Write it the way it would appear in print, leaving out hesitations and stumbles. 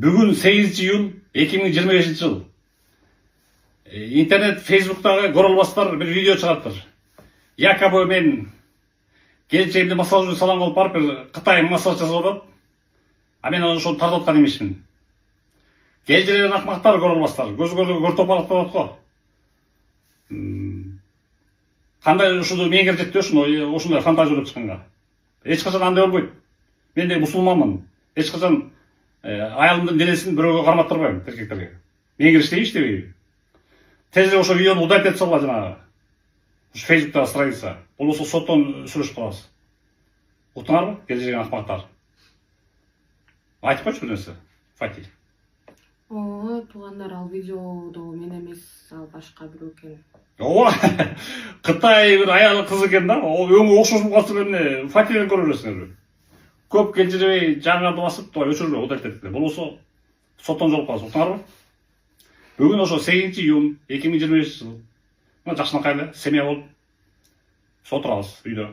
Бүгін 8 июнь 2025 жыл. Интернет, Фейсбуктағы көрілбастар бір видео шығарттыр. Якобы мен келіншегімді массаж салонға алып барып, Қытай массаж жасап отыр. А мен оны шоны тартып отқан емеспін. Келіншелерден ақмақтар көрілбастар. Көз-көзге көр топалақтап отыр. Қандай ушуну мен керектеп ушундай фантазия ойлоп чыкканга. Эч качан андай болбойт. Мен де мусулманмын. Эч качан аялымдын денесин бирөөгө кармап турбайм эркектерге. Мен кириштей иштебейм. Тезирээк ошо видеону удалить этип салгыла жанагы. Ушу Фейсбуктагы страница. Болбосо соттон сүрүшүп калабыз. Уктуңарбы, кележеген акмактар? Айтып койчу бир нерсе, Фати. Туугандар, ал видеодо мен эмес, ал башка бирөө экен. Ооба, Кытай бир аялы кыз экен да, өңү окшошуп калса эмне, Фатиден көрө бересиңерби. Көп келжиребей жаңарды басып, өчүрүлө, удалить этти. Болбосо соттон жолуп каласыз, уктуңарбы? Бүгүн ошо 8 июнь 2025 жыл. Жакшынакай эле семья болуп, отурабыз үйдө.